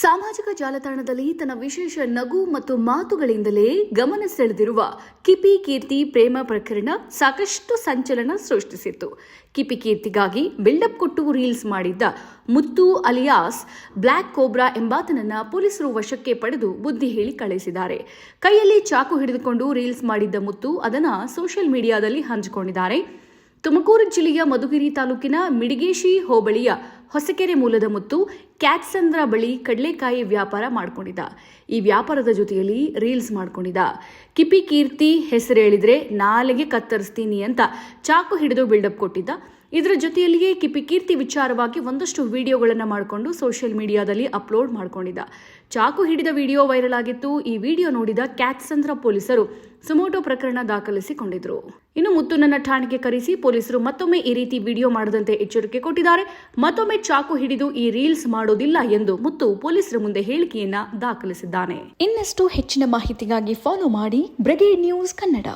ಸಾಮಾಜಿಕ ಜಾಲತಾಣದಲ್ಲಿ ತನ್ನ ವಿಶೇಷ ನಗು ಮತ್ತು ಮಾತುಗಳಿಂದಲೇ ಗಮನ ಸೆಳೆದಿರುವ ಕಿಪಿ ಕೀರ್ತಿ ಪ್ರೇಮ ಪ್ರಕರಣ ಸಾಕಷ್ಟು ಸಂಚಲನ ಸೃಷ್ಟಿಸಿತ್ತು. ಕಿಪಿ ಕೀರ್ತಿಗಾಗಿ ಬಿಲ್ಡಪ್ ಕೊಟ್ಟು ರೀಲ್ಸ್ ಮಾಡಿದ್ದ ಮುತ್ತು ಅಲಿಯಾಸ್ ಬ್ಲ್ಯಾಕ್ ಕೋಬ್ರಾ ಎಂಬಾತನನ್ನ ಪೊಲೀಸರು ವಶಕ್ಕೆ ಪಡೆದು ಬುದ್ಧಿ ಹೇಳಿ ಕಳಿಸಿದ್ದಾರೆ. ಕೈಯಲ್ಲಿ ಚಾಕು ಹಿಡಿದುಕೊಂಡು ರೀಲ್ಸ್ ಮಾಡಿದ್ದ ಮುತ್ತು ಅದನ್ನು ಸೋಷಿಯಲ್ ಮೀಡಿಯಾದಲ್ಲಿ ಹಂಚಿಕೊಂಡಿದ್ದಾರೆ. ತುಮಕೂರು ಜಿಲ್ಲೆಯ ಮಧುಗಿರಿ ತಾಲೂಕಿನ ಮಿಡಿಗೇಶಿ ಹೋಬಳಿಯ ಹೊಸಕೆರೆ ಮೂಲದ ಮುತ್ತು ಕ್ಯಾಟ್ಸಂದ್ರ ಬಳಿ ಕಡಲೆಕಾಯಿ ವ್ಯಾಪಾರ ಮಾಡಿಕೊಂಡಿದ್ದ. ಈ ವ್ಯಾಪಾರದ ಜೊತೆಯಲ್ಲಿ ರೀಲ್ಸ್ ಮಾಡಿಕೊಂಡಿದ್ದ. ಕಿಪಿ ಕೀರ್ತಿ ಹೆಸರು ಹೇಳಿದ್ರೆ ನಾಲೆಗೆ ಕತ್ತರಿಸ್ತೀನಿ ಅಂತ ಚಾಕು ಹಿಡಿದು ಬಿಲ್ಡಪ್ ಕೊಟ್ಟಿದ್ದ. ಇದರ ಜೊತೆಯಲ್ಲಿಯೇ ಕಿಪಿ ಕೀರ್ತಿ ವಿಚಾರವಾಗಿ ಒಂದಷ್ಟು ವಿಡಿಯೋಗಳನ್ನು ಮಾಡಿಕೊಂಡು ಸೋಷಿಯಲ್ ಮೀಡಿಯಾದಲ್ಲಿ ಅಪ್ಲೋಡ್ ಮಾಡಿಕೊಂಡಿದ್ದ. ಚಾಕು ಹಿಡಿದ ವಿಡಿಯೋ ವೈರಲ್ ಆಗಿತ್ತು. ಈ ವಿಡಿಯೋ ನೋಡಿದ ಕ್ಯಾಟ್ಸಂದ್ರ ಪೊಲೀಸರು ಸುಮೋಟೋ ಪ್ರಕರಣ ದಾಖಲಿಸಿಕೊಂಡಿದ್ರು. ಇನ್ನು ಮುತ್ತುನನ್ನ ಠಾಣೆಗೆ ಕರೆಸಿ ಪೊಲೀಸರು ಮತ್ತೊಮ್ಮೆ ಈ ರೀತಿ ವಿಡಿಯೋ ಮಾಡದಂತೆ ಎಚ್ಚರಿಕೆ ಕೊಟ್ಟಿದ್ದಾರೆ. ಮತ್ತೊಮ್ಮೆ ಚಾಕು ಹಿಡಿದು ಈ ರೀಲ್ಸ್ ಮಾಡೋದಿಲ್ಲ ಎಂದು ಮುತ್ತು ಪೊಲೀಸರ ಮುಂದೆ ಹೇಳಿಕೆಯನ್ನ ದಾಖಲಿಸಿದ್ದಾನೆ. ಇನ್ನಷ್ಟು ಹೆಚ್ಚಿನ ಮಾಹಿತಿಗಾಗಿ ಫಾಲೋ ಮಾಡಿ ಬ್ರಿಗೇಡ್ ನ್ಯೂಸ್ ಕನ್ನಡ.